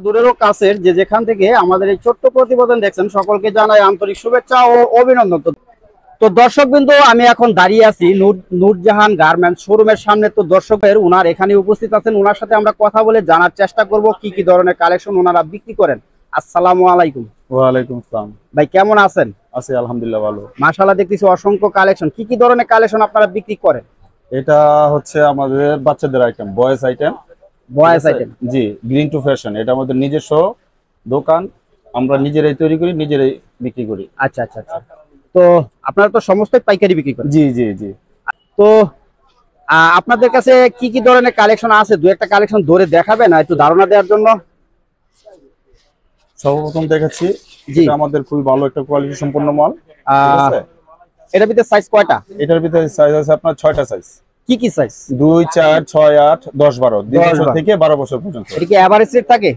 দূরেরও কাছের যে যেখান থেকে আমাদের এই ছোট্ট প্রতিবেদন দেখছেন সকলকে জানাই আন্তরিক শুভেচ্ছা ও অভিনন্দন। তো দর্শক বিন্দু, আমি এখন দাঁড়িয়ে আছি নূরজাহান গার্মেন্টস শোরুমের সামনে। তো দর্শকের উনার এখানে উপস্থিত আছেন, উনার সাথে আমরা কথা বলে জানার চেষ্টা করব কি কি ধরনের কালেকশন ওনারা বিক্রি করেন। আসসালামু আলাইকুম। ওয়ালাইকুম আসসালাম। ভাই কেমন আছেন? আছি আলহামদুলিল্লাহ ভালো। মাশাআল্লাহ, দেখতেছি অসংখ্য কালেকশন। কি কি ধরনের কালেকশন আপনারা বিক্রি করেন? এটা হচ্ছে আমাদের বাচ্চাদের item, boys item. Boys item? জি, গ্রিন টু ফ্যাশন। এটা আমাদের নিজস্ব দোকান, আমরা নিজেরাই তৈরি করি, নিজেরাই বিক্রি করি। আচ্ছা আচ্ছা আচ্ছা। তো আপনারা তো সমস্ত পাইকারি বিক্রি করেন? জি জি জি। তো আপনাদের কাছে কি কি ধরনের কালেকশন আছে, দু একটা কালেকশন ধরে দেখাবেন একটু ধারণা দেওয়ার জন্য। সর্বপ্রথম দেখাচ্ছি, জি, এটা আমাদের খুবই ভালো একটা কোয়ালিটি সম্পন্ন মাল। এটার ভিতরে সাইজ কয়টা? এটার ভিতরে সাইজ আছে আপনার 6টা সাইজ। কি কি সাইজ? 2, 4, 6, 8, 10, 12, 2 বছর থেকে 12 বছর পর্যন্ত। এটা কি এভারেজ রেট থাকে?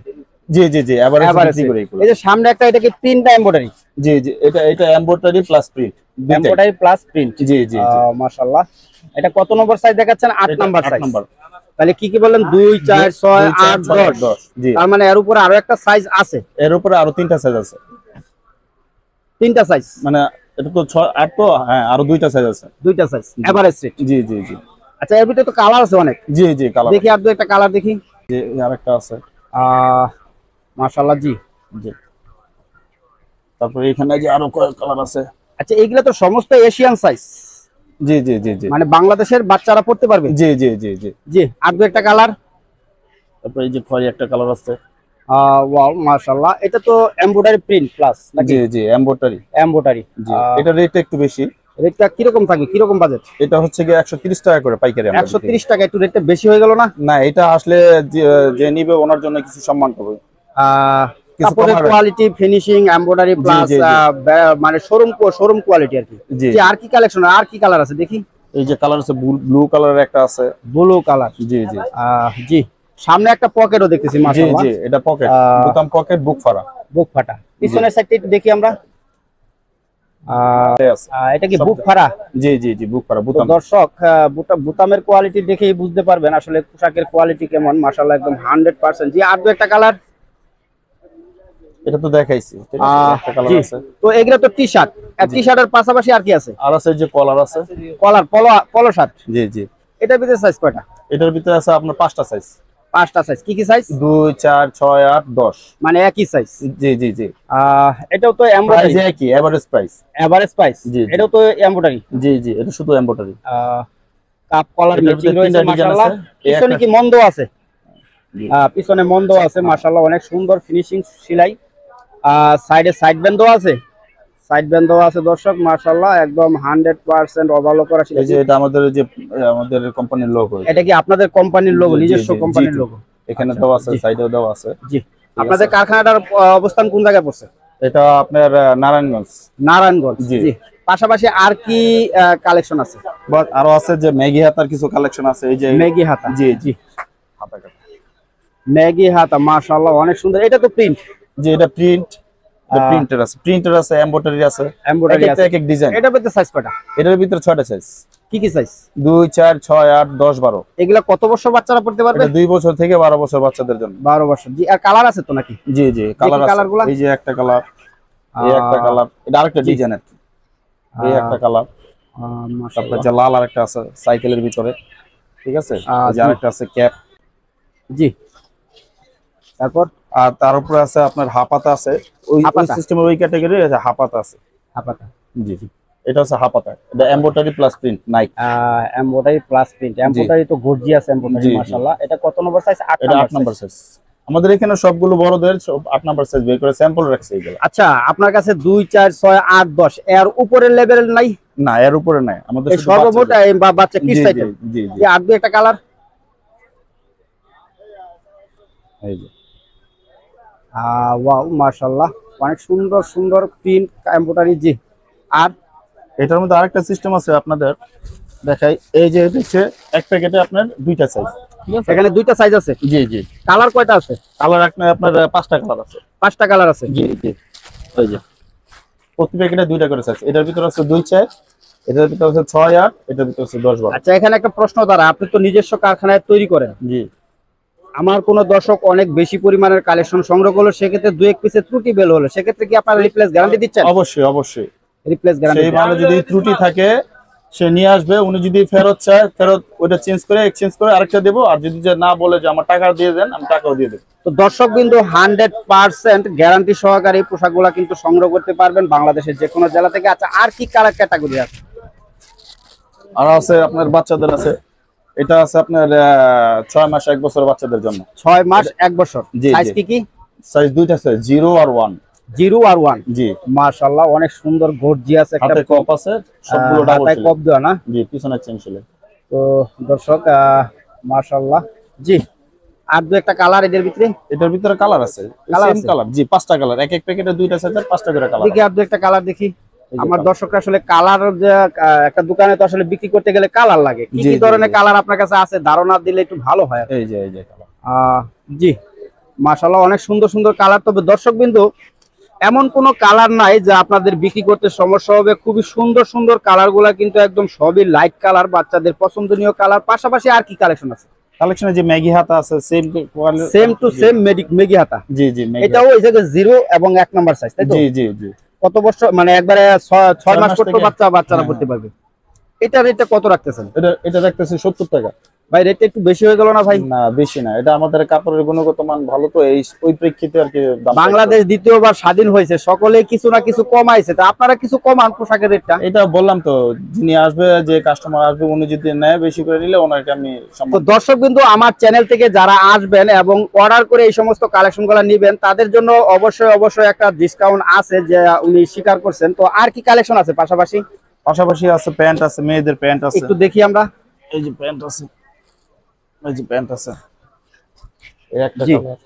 জি জি জি, এভারেজ বিক্রি করি এগুলো। এই যে সামনে একটা, এটা কি প্রিন্ট না এমব্রয়ডারি? জি জি, এটা embroidery plus print. Embroidery plus print. জি জি জি। মাশাআল্লাহ। এটা কত নম্বর সাইজ দেখাচ্ছেন? 8 নাম্বার সাইজ। 8 নাম্বার। তাহলে কি কি বললেন? 2, 4, 6, 8, 10। জি, তার মানে এর উপরে আরো একটা সাইজ আছে? এর উপরে আরো 3টা সাইজ আছে। 3টা সাইজ মানে এটা তো 6 8 তো, হ্যাঁ আরো 2টা সাইজ আছে। 2টা সাইজ এভারেজ রেট? জি জি জি। আচ্ছা, এর ভিতরে তো কালার আছে অনেক। জি জি, কালার দেখি আর দু একটা কালার দেখি। জি, আরেকটা আছে। মাশাআল্লাহ। জি জি, তারপরে এখানে যে আরো কয়েক কালার আছে। আচ্ছা, এইগুলা তো সমস্ত এশিয়ান সাইজ? জি জি জি জি, মানে বাংলাদেশের বাচ্চারা পড়তে পারবে? জি জি জি জি জি। আর দু একটা কালার। তারপরে এই যে খয়েরি একটা কালার আছে। ওয়াও মাশাআল্লাহ। এটা তো এমব্রয়ডারি প্রিন্ট প্লাস নাকি? জি জি, এমব্রয়ডারি। এমব্রয়ডারি। জি, এটা রেটটা একটু বেশি। রেটটা কি রকম থাকে, কি রকম বাজেট? এটা হচ্ছে কি 130 টাকা করে পাইকারি। 130 টাকা? একটু রেটটা বেশি হয়ে গেল না? না, এটা আসলে যে নিবে ওনার জন্য কিছু সম্মান পাবে। কাপড়ের কোয়ালিটি, ফিনিশিং, এমব্রয়ডারি প্লাস মানে শোরুম কোয়ালিটি আর কি। জি, আর কি কালেকশন, আর কি কালার আছে দেখি। এই যে কালার আছে, ব্লু কালারের একটা আছে। Blue colour? জি জি জি। সামনে একটা পকেটও দেখতেছি মাশাআল্লাহ। জি জি, এটা পকেট, বোতাম পকেট, বুক ফাড়া। বুক ফাটা। পিছনের সাইডটা একটু দেখি আমরা। এটা কি বুক ফাড়া? জি জি জি, বুক ফাড়া বোতাম। দর্শক, বোতামের কোয়ালিটি দেখেই বুঝতে পারবেন আসলে পোশাকের কোয়ালিটি কেমন। মাশাআল্লাহ, একদম 100%। জি, আর দু একটা কালার। এটা তো দেখাইছি, একটা কালার আছে। তো এগুলা তো টি-শার্ট, আর টি-শার্টের পাশাপাশি আর কি আছে? আর আছে যে কলার আছে। কলার, পলো শার্ট? জি জি। এটার ভিতরে সাইজ কয়টা? এটার ভিতরে আছে আপনার 5টা সাইজ। 5টা সাইজ? কি কি সাইজ? 2, 4, 6, 8, 10। মানে একই সাইজ? জি জি জি। এটাও তো এমব্রয়ডারি? প্রাইস একই, এভারেজ প্রাইস। Average price? জি। এটাও তো এমব্রয়ডারি? জি জি, এটা শুধু এমব্রয়ডারি। কাপ কলার ম্যাচিং রয়েছে মাশাআল্লাহ। পিছনে কি মন্দ আছে? পিছনে মন্দ আছে মাশাআল্লাহ, অনেক সুন্দর ফিনিশিং সেলাই। সাইডে সাইড ব্যান্ডও আছে? সাইড ব্যান্ডও আছে দর্শক মাশাআল্লাহ, একদম 100% ওভারলক করা সেলাই। এই যে এটা আমাদের কোম্পানির লোগো। এটা কি আপনাদের কোম্পানির লোগো, নিজস্ব কোম্পানির লোগো? এখানে দেওয়া আছে, সাইডেও দেওয়া আছে। জি। আপনাদের কারখানাটার অবস্থান কোন জায়গায় পড়ছে? এটা আপনার নারায়ণগঞ্জ। নারায়ণগঞ্জ। জি। পাশাপাশি আর কি কালেকশন আছে? আরো আছে যে ম্যাগি হাতার কিছু কালেকশন আছে। এই যে ম্যাগি হাতা? জি জি, হাতা কাটা ম্যাগি হাতা মাশাআল্লাহ, অনেক সুন্দর। এটা তো প্রিন্ট? জি, এটা প্রিন্টার আছে, এমব্রয়ডারি আছে, এমব্রয়ডারি আছে, এক এক ডিজাইন। এটার ভিতরে সাইজ কয়টা? এটার ভিতরে 6টা সাইজ। কি কি সাইজ? 2, 4, 6, 8, 10, 12। এগুলা কত বছর বাচ্চারা পড়তে পারবে? এটা 2 বছর থেকে 12 বছর বাচ্চাদের জন্য। 12 বছর। জি। আর কালার আছে তো নাকি? জি জি, কালার আছে। কালারগুলো এই যে একটা কালার, এই একটা কালার, এটা আরেকটা ডিজাইন আছে। এই একটা কালার, তারপর যে লাল আরেকটা আছে সাইকেলের ভিতরে, ঠিক আছে। এই যে আরেকটা আছে ক্যাপ। জি। তারপর আর তার উপরে আছে আপনার হাপাতা আছে, ওই সিস্টেমের ওই ক্যাটাগরি আছে, হাপাতা আছে। হাপাতা? জি জি, এটা হচ্ছে হাপাতা। এটা এমব্রয়ডারি প্লাস প্রিন্ট, নাইক। Embroidery plus print. এমব্রয়ডারি তো গর্জিয়াস এমব্রয়ডারি মাশাআল্লাহ। এটা কত নম্বর সাইজ? 8 এটা 8 নাম্বার সাইজ। আমাদের এখানে সবগুলো বড়দের সব 8 নাম্বার সাইজ বের করে স্যাম্পল রাখছে এগুলো। আচ্ছা, আপনার কাছে 2, 4, 6, 8, 10 এর উপরের লেভেল নাই? না, এর উপরে নাই আমাদের, শুধু সর্বমোট বাচ্চা কিডস আইটেম। জি জি। আর দু একটা কালার। এই যে ওয়াও মাশাআল্লাহ, অনেক সুন্দর সুন্দর প্রিন্ট এমব্রয়ডারি। জি। আর এটার মধ্যে আরেকটা সিস্টেম আছে আপনাদের দেখাই। এই যে হচ্ছে এক প্যাকেটে আপনার 2টা সাইজ, ঠিক আছে। এখানে 2টা সাইজ আছে? জি জি। কালার কয়টা আছে? কালার আপনার 5টা কালার আছে। 5টা কালার আছে? জি জি। এই যে প্রতি প্যাকেটে 2টা করে সাইজ। এটার ভিতরে আছে 2, 4, এটার ভিতরে আছে 6, 8, এটার ভিতরে আছে 10, 12। আচ্ছা, এখানে একটা প্রশ্ন দাঁড়া, আপনি তো নিজস্ব কারখানায় তৈরি করেন? জি। আমার কোন দর্শক অনেক বেশি পরিমাণের কালেকশন সংগ্রহ করলো, সেক্ষেত্রে 2-1 পিসের ত্রুটি বের হলো, সেক্ষেত্রে কি আপনারা রিপ্লেস গ্যারান্টি দিচ্ছেন? অবশ্যই অবশ্যই। রিপ্লেস গ্যারান্টি সেই মালে যদি ত্রুটি থাকে সে নিয়ে আসবে, উনি যদি ফেরত চায় ফেরত ওটা চেঞ্জ করে এক্সচেঞ্জ করে আরেকটা দেবো, আর যদি যে না বলে যে আমার টাকা দিয়ে দেন আমি টাকাও দিয়ে দেবো। তো দর্শক বিন্দু 100% গ্যারান্টি সহকারে এই পোশাকগুলো কিন্তু সংগ্রহ করতে পারবেন বাংলাদেশের যে কোনো জেলা থেকে। আচ্ছা, আর কি কালার ক্যাটাগরি আছে? আর আছে আপনার বাচ্চাদের আছে, এটা আছে আপনার 6 মাস 1 বছর বাচ্চাদের জন্য। 6 মাস 1 বছর। জি, সাইজ জি। কি? সাইজ দুইটা আছে, 0 আর 1। 0 আর 1। জি। মাশাআল্লাহ, অনেক সুন্দর গর্জিয়াস একটা হাতে কপ আছে, সবগুলো ডাবল হাতে কপ দেওয়া না? জি, পিছনে চেন ছিল। তো দর্শক মাশাআল্লাহ। জি, আর 2-1টা কালার এদের ভিতরে? এটার ভিতরে কালার আছে, সেম কালার। জি, 5টা কালার, এক এক প্যাকেটে 2টা সাইজের 5টা করে কালার। দেখি আর 2-1টা কালার দেখি। আমার দর্শকরা আসলে কালার যে একটা দোকানে তো আসলে বিক্রি করতে গেলে কালার লাগে, কি কি ধরনের কালার আপনার কাছে আছে ধারণা দিলে একটু ভালো হয়। এই যে কালার। জি, মাশাআল্লাহ, অনেক সুন্দর সুন্দর কালার। তবে দর্শক বিন্দু, এমন কোনো কালার নাই যে আপনাদের বিক্রি করতে সমস্যা হবে। খুবই সুন্দর সুন্দর কালারগুলা কিন্তু একদম সবই লাইট কালার, বাচ্চাদের পছন্দনীয় কালার। পাশাপাশি আর কি কালেকশন আছে? কালেকশনে যে ম্যাগি হাতা আছে, সেম টু সেম মেগি হাতা। জি জি, এটাও এই যে 0 এবং 1 নাম্বার সাইজ, তাই তো? জি জি জি। কত বছর মানে একবারে 6 মাস মাস পর্যন্ত থেকে? বাচ্চারা পড়তে পারবে। এটা রেটটা কত রাখতেছেন? এটা রাখতেছি 70 টাকা। ভাই রেটটা একটু বেশি হয়ে গেল না ভাই? না, বেশি না, এটা আমাদের কাপড়ের গুণগত মান ভালো, তো ওই প্রেক্ষিতে আর কি দাম। বাংলাদেশ দ্বিতীয়বার স্বাধীন হয়েছে, সকলে কিছু না কিছু কমাইছে, তো আপনারা কিছু কমান পোশাকের রেটটা। এটা বললাম তো, যিনি আসবে, যে কাস্টমার আসবে, উনি যদি নেয় বেশি করে নিলে ওনাকে আমি তো দর্শক বিন্দু, আমার চ্যানেল থেকে যারা আসবেন এবং অর্ডার করে এই সমস্ত কালেকশন গুলা নিবেন, তাদের জন্য অবশ্যই অবশ্যই একটা ডিসকাউন্ট আছে, যে উনি স্বীকার করছেন। তো আর কি কালেকশন আছে পাশাপাশি আছে প্যান্ট আছে, মেয়েদের প্যান্ট আছে, একটু দেখি আমরা। এই যে প্যান্ট আছে, এই যে প্যান্ট আছে, এই একটা জি, কালার।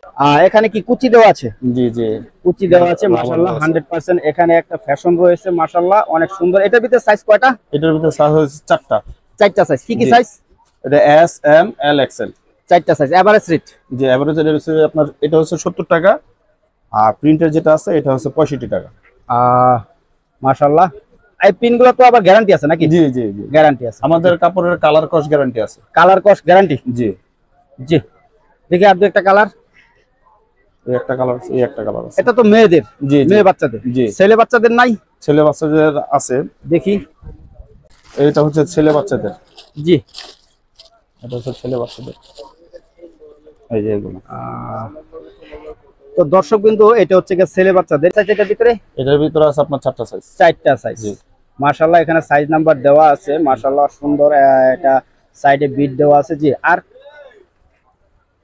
এখানে কি কুচি দেওয়া আছে? জি জি, কুচি দেওয়া আছে, মাশাআল্লাহ 100%। এখানে একটা ফ্যাশন রয়েছে, মাশাআল্লাহ অনেক সুন্দর। এটার ভিতরে সাইজ কয়টা? এটার ভিতরে সাইজ হচ্ছে 4টা। 4টা সাইজ। কি কি জি। সাইজ? এটা S M L XL। 4টা সাইজ। Average rate? যে এভারেজ এটা হচ্ছে আপনার, এটা হচ্ছে 70 টাকা, আর প্রিন্টের যেটা আছে এটা হচ্ছে 65 টাকা। মাশাআল্লাহ। এই পিনগুলো তো আবার গ্যারান্টি আছে নাকি? জি জি জি, গ্যারান্টি আছে। আমাদের কাপড়ের কালার কস গ্যারান্টি আছে। Colour cost guarantee? জি জি। দেখি আর 2-1টা কালার। এই একটা কালার আছে, এই একটা কালার আছে। এটা তো মেয়েদের, জি জি, মেয়ে বাচ্চাদের। জি। ছেলে বাচ্চাদের নাই? ছেলে বাচ্চাদের আছে। দেখি। এটা হচ্ছে ছেলে বাচ্চাদের। জি। এটা হচ্ছে ছেলে বাচ্চাদের, এই যে এগুলো। তো দর্শক বিন্দু, এটা হচ্ছে ছেলে বাচ্চাদের সাইজ। এটার ভিতরে? এটার ভিতরে আছে আপনার 4টা সাইজ। 4টা সাইজ। জি। মাশাআল্লাহ, এখানে সাইজ নাম্বার দেওয়া আছে, মাশাআল্লাহ সুন্দর। এটা সাইডে বিট দেওয়া আছে। জি, আর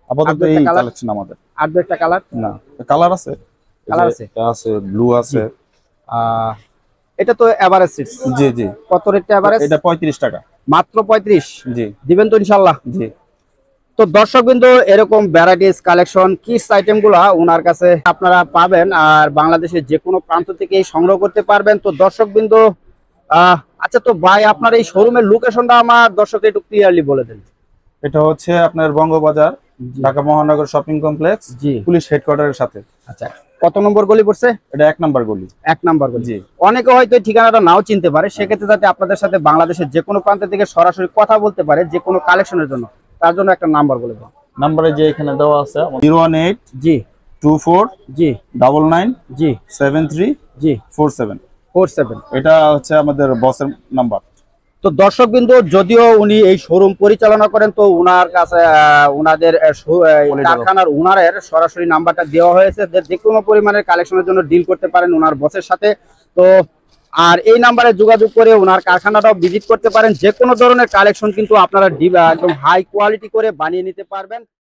আপাতত এই কালেকশন আমাদের। আর 2-1টা কালার? না, কালার আছে, কালার আছে, এটা আছে, ব্লু আছে। এটা তো এভারেজ রেট। জি জি। কত রেটটা এভারেজ? এটা 35 টাকা। মাত্র 35? জি। দিবেন তো ইনশাআল্লাহ? জি। তো দর্শক বিন্দু, এরকম ভ্যারাইটিস কালেকশন কিডস আইটেম গুলা ওনার কাছে আপনারা পাবেন, আর বাংলাদেশের যে কোনো প্রান্ত থেকে সংগ্রহ করতে পারবেন। তো দর্শক বিন্দু, আচ্ছা, তো ভাই আপনার এই শোরুমের লোকেশনটা আমার দর্শকদের একটু ক্লিয়ারলি বলে দেন। এটা হচ্ছে আপনার বঙ্গবাজার, ঢাকা মহানগর শপিং কমপ্লেক্স, জি। পুলিশ হেডকোয়ার্টারের সাথে। আচ্ছা, কত নম্বর গলি পড়ছে? এটা 1 নাম্বার গলি। 1 নাম্বার গলি। জি। অনেকে হয়তো এই ঠিকানাটা নাও চিনতে পারে, সেক্ষেত্রে যাতে আপনাদের সাথে বাংলাদেশের যে কোনো প্রান্ত থেকে সরাসরি কথা বলতে পারে যে কোনো কালেকশনের জন্য, তার জন্য একটা নাম্বার বলে দেন। নাম্বারে যে এখানে দেওয়া আছে 018 জি 24 জি 99 জি 73 জি 47। 47। এটা হচ্ছে আমাদের বসের নাম্বার। তো দর্শক বিন্দু, যদিও উনি এই শোরুম পরিচালনা করেন, তো উনার কাছে উনাদের কারখানার উনারের সরাসরি নাম্বারটা দেওয়া হয়েছে, যে কোনো পরিমাণের কালেকশনের জন্য ডিল করতে পারেন উনার বসের সাথে। তো আর এই নাম্বারে যোগাযোগ করে উনার কারখানাটাও ভিজিট করতে পারেন। যে কোনো ধরনের কালেকশন কিন্তু আপনারা একদম হাই কোয়ালিটি করে বানিয়ে নিতে পারবেন।